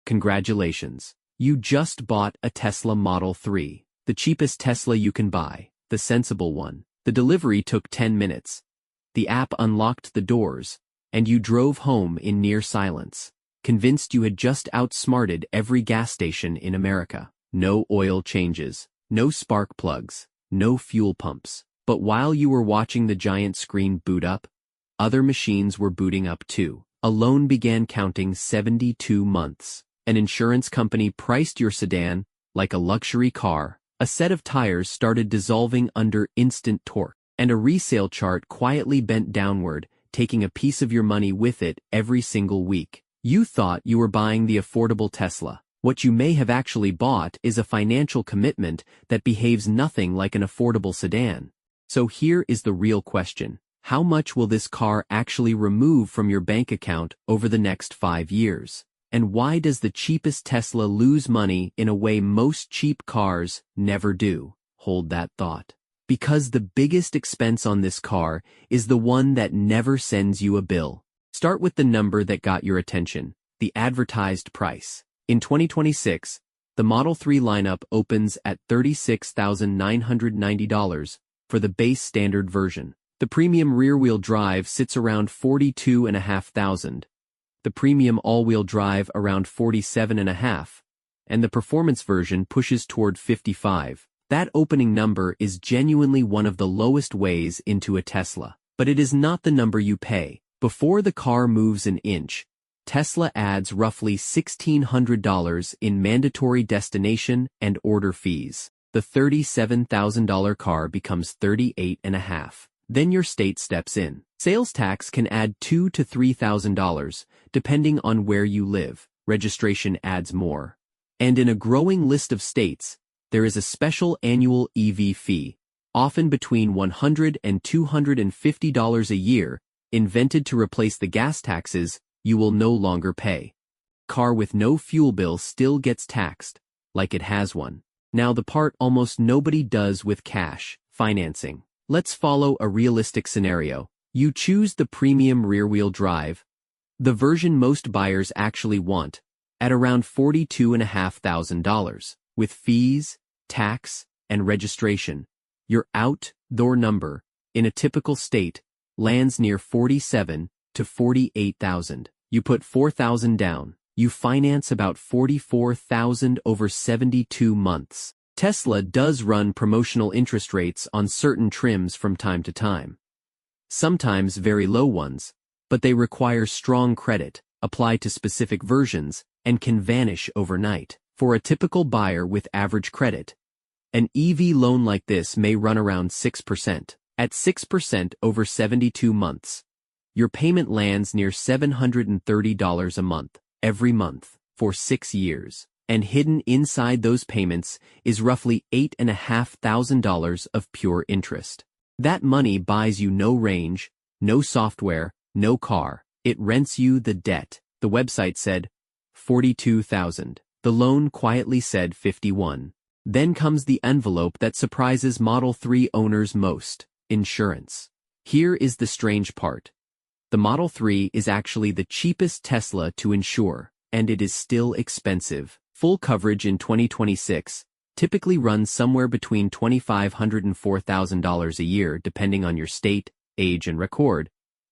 Congratulations. You just bought a Tesla Model 3, the cheapest Tesla you can buy, the sensible one. The delivery took 10 minutes. The app unlocked the doors, and you drove home in near silence, convinced you had just outsmarted every gas station in America. No oil changes, no spark plugs, no fuel pumps. But while you were watching the giant screen boot up, other machines were booting up too. A loan began counting 72 months. An insurance company priced your sedan like a luxury car. A set of tires started dissolving under instant torque, and a resale chart quietly bent downward, taking a piece of your money with it every single week. You thought you were buying the affordable Tesla. What you may have actually bought is a financial commitment that behaves nothing like an affordable sedan. So here is the real question. How much will this car actually remove from your bank account over the next 5 years? And why does the cheapest Tesla lose money in a way most cheap cars never do? Hold that thought. Because the biggest expense on this car is the one that never sends you a bill. Start with the number that got your attention, the advertised price. In 2026, the Model 3 lineup opens at $36,990 for the base standard version. The premium rear-wheel drive sits around $42,500. The premium all-wheel drive around $47,500, and the performance version pushes toward $55,000. That opening number is genuinely one of the lowest ways into a Tesla. But it is not the number you pay. Before the car moves an inch, Tesla adds roughly $1,600 in mandatory destination and order fees. The $37,000 car becomes $38,500. Then your state steps in. Sales tax can add $2,000 to $3,000, depending on where you live. Registration adds more. And in a growing list of states, there is a special annual EV fee, often between $100 and $250 a year, invented to replace the gas taxes you will no longer pay. Car with no fuel bill still gets taxed, like it has one. Now the part almost nobody does with cash, financing. Let's follow a realistic scenario. You choose the premium rear-wheel drive, the version most buyers actually want, at around $42,500. With fees, tax, and registration, your out-door number, in a typical state, lands near $47,000 to $48,000. You put $4,000 down. You finance about $44,000 over 72 months. Tesla does run promotional interest rates on certain trims from time to time. Sometimes very low ones, but they require strong credit, apply to specific versions, and can vanish overnight. For a typical buyer with average credit, an EV loan like this may run around 6%. At 6% over 72 months, your payment lands near $730 a month, every month, for 6 years. And hidden inside those payments is roughly $8,500 of pure interest. That money buys you no range, no software, no car. It rents you the debt. The website said $42,000. The loan quietly said $51,000. Then comes the envelope that surprises Model 3 owners most: insurance. Here is the strange part. The Model 3 is actually the cheapest Tesla to insure, and it is still expensive. Full coverage in 2026 typically runs somewhere between $2,500 and $4,000 a year depending on your state, age, and record,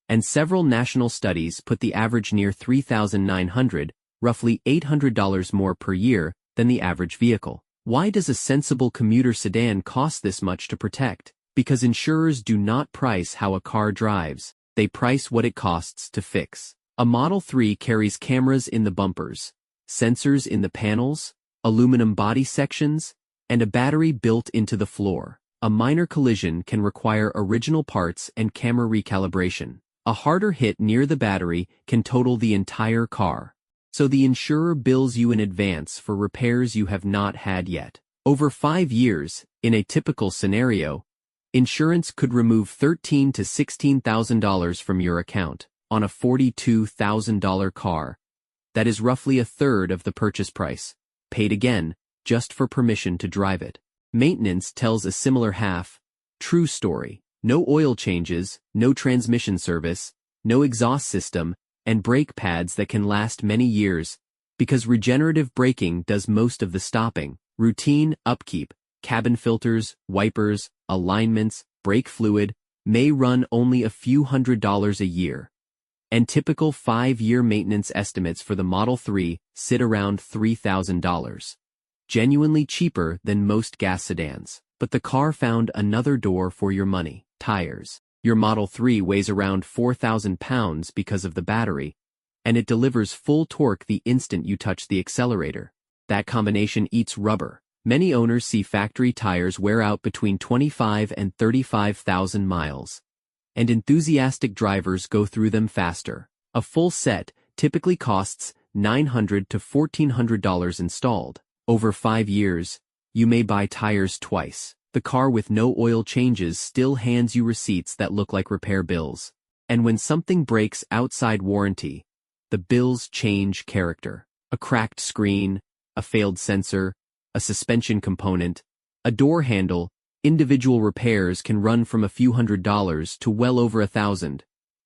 and several national studies put the average near $3,900, roughly $800 more per year than the average vehicle. Why does a sensible commuter sedan cost this much to protect? Because insurers do not price how a car drives, they price what it costs to fix. A Model 3 carries cameras in the bumpers, sensors in the panels, aluminum body sections, and a battery built into the floor. A minor collision can require original parts and camera recalibration. A harder hit near the battery can total the entire car. So the insurer bills you in advance for repairs you have not had yet. Over 5 years, in a typical scenario, insurance could remove $13,000 to $16,000 from your account. On a $42,000 car, that is roughly a third of the purchase price, paid again, just for permission to drive it. Maintenance tells a similar half-true story. No oil changes, no transmission service, no exhaust system, and brake pads that can last many years, Because regenerative braking does most of the stopping. Routine upkeep, cabin filters, wipers, alignments, brake fluid, may run only a few $100s a year. And typical 5-year maintenance estimates for the Model 3 sit around $3,000. Genuinely cheaper than most gas sedans. But the car found another door for your money. Tires. Your Model 3 weighs around 4,000 pounds because of the battery, and it delivers full torque the instant you touch the accelerator. That combination eats rubber. Many owners see factory tires wear out between 25 and 35,000 miles. And enthusiastic drivers go through them faster. A full set typically costs $900 to $1,400 installed. Over 5 years, you may buy tires twice. The car with no oil changes still hands you receipts that look like repair bills. And when something breaks outside warranty, the bills change character. A cracked screen, a failed sensor, a suspension component, a door handle, individual repairs can run from a few $100s to well over $1,000,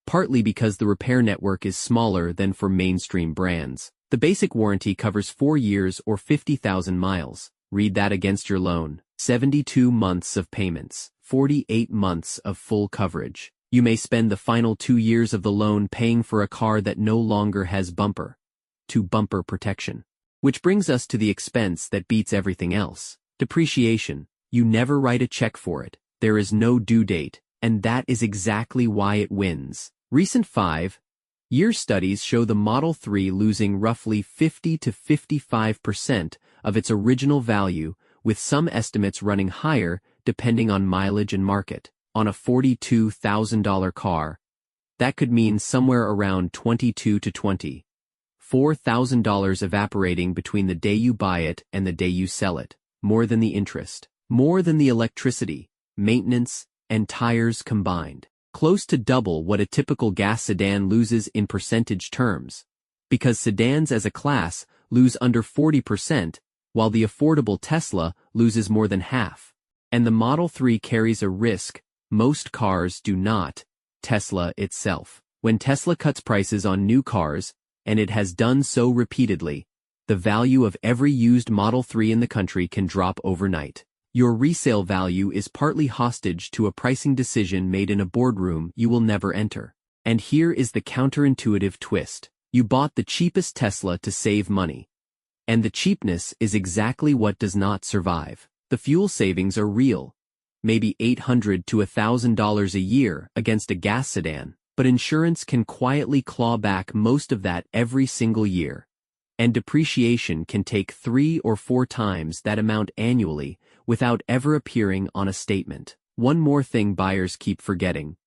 partly because the repair network is smaller than for mainstream brands. The basic warranty covers 4 years or 50,000 miles. Read that against your loan. 72 months of payments, 48 months of full coverage. You may spend the final 2 years of the loan paying for a car that no longer has bumper-to-bumper protection. Which brings us to the expense that beats everything else. Depreciation. You never write a check for it. There is no due date, and that is exactly why it wins. Recent 5-year studies show the Model 3 losing roughly 50 to 55% of its original value, with some estimates running higher depending on mileage and market. On a $42,000 car, that could mean somewhere around $22,000 to $24,000 evaporating between the day you buy it and the day you sell it. More than the interest, more than the electricity, maintenance, and tires combined. Close to double what a typical gas sedan loses in percentage terms. Because sedans as a class lose under 40%, while the affordable Tesla loses more than half. And the Model 3 carries a risk most cars do not. Tesla itself. When Tesla cuts prices on new cars, and it has done so repeatedly, the value of every used Model 3 in the country can drop overnight. Your resale value is partly hostage to a pricing decision made in a boardroom you will never enter. And here is the counterintuitive twist. You bought the cheapest Tesla to save money. And the cheapness is exactly what does not survive. The fuel savings are real. Maybe $800 to $1,000 a year against a gas sedan, but insurance can quietly claw back most of that every single year. And depreciation can take 3 or 4 times that amount annually without ever appearing on a statement. One more thing buyers keep forgetting.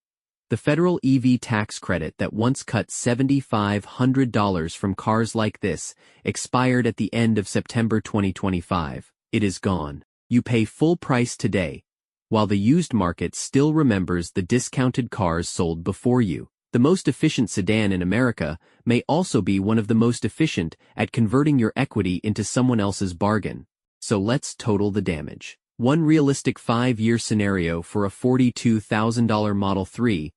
The federal EV tax credit that once cut $7,500 from cars like this expired at the end of September 2025. It is gone. You pay full price today, while the used market still remembers the discounted cars sold before you. The most efficient sedan in America may also be one of the most efficient at converting your equity into someone else's bargain. So let's total the damage. One realistic 5-year scenario for a $42,000 Model 3,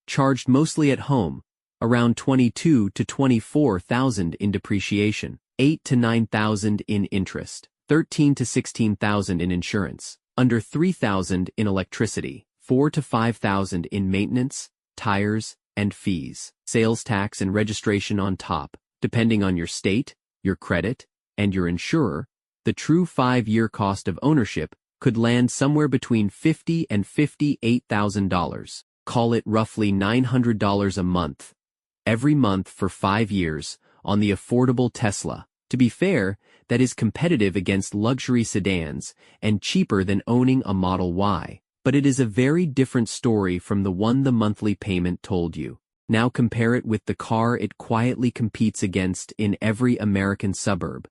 charged mostly at home, around $22,000 to $24,000 in depreciation, $8,000 to $9,000 in interest, $13,000 to $16,000 in insurance, under $3,000 in electricity, $4,000 to $5,000 in maintenance, tires, and fees, sales tax and registration on top. Depending on your state, your credit, and your insurer, the true 5-year cost of ownership could land somewhere between $50,000 and $58,000. Call it roughly $900 a month, every month for 5 years, on the affordable Tesla. To be fair, that is competitive against luxury sedans and cheaper than owning a Model Y. But it is a very different story from the one the monthly payment told you. Now compare it with the car it quietly competes against in every American suburb.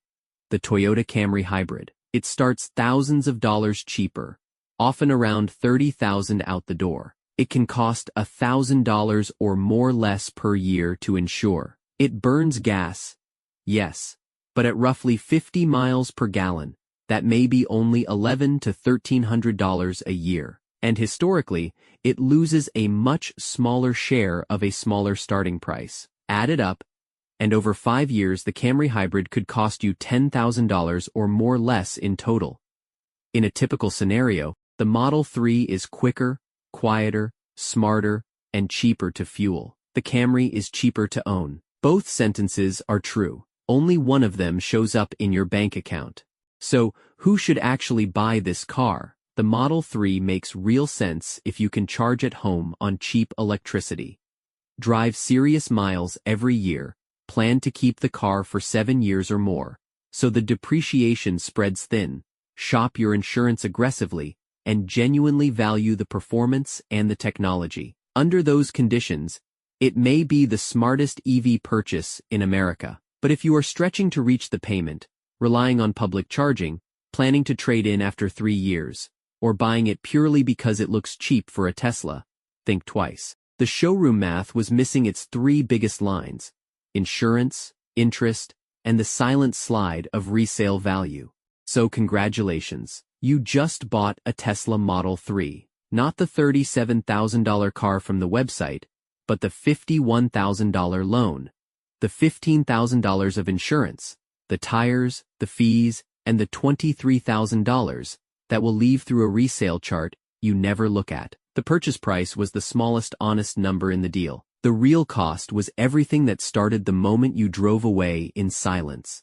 The Toyota Camry Hybrid. It starts thousands of dollars cheaper, often around $30,000 out the door. It can cost $1,000 or more less per year to insure. It burns gas, yes, but at roughly 50 miles per gallon, that may be only $1,100 to $1,300 a year. And historically, it loses a much smaller share of a smaller starting price. Add it up, and over 5 years the Camry Hybrid could cost you $10,000 or more less in total. In a typical scenario, the Model 3 is quicker, quieter, smarter, and cheaper to fuel. The Camry is cheaper to own. Both sentences are true. Only one of them shows up in your bank account. So, who should actually buy this car? The Model 3 makes real sense if you can charge at home on cheap electricity. Drive serious miles every year, plan to keep the car for 7 years or more, so the depreciation spreads thin, shop your insurance aggressively, and genuinely value the performance and the technology. Under those conditions, it may be the smartest EV purchase in America. But if you are stretching to reach the payment, relying on public charging, planning to trade in after 3 years, or buying it purely because it looks cheap for a Tesla, think twice. The showroom math was missing its 3 biggest lines: insurance, interest, and the silent slide of resale value. So congratulations, you just bought a Tesla Model 3. Not the $37,000 car from the website, but the $51,000 loan, the $15,000 of insurance, the tires, the fees, and the $23,000 that will leave through a resale chart you never look at. The purchase price was the smallest honest number in the deal. The real cost was everything that started the moment you drove away in silence.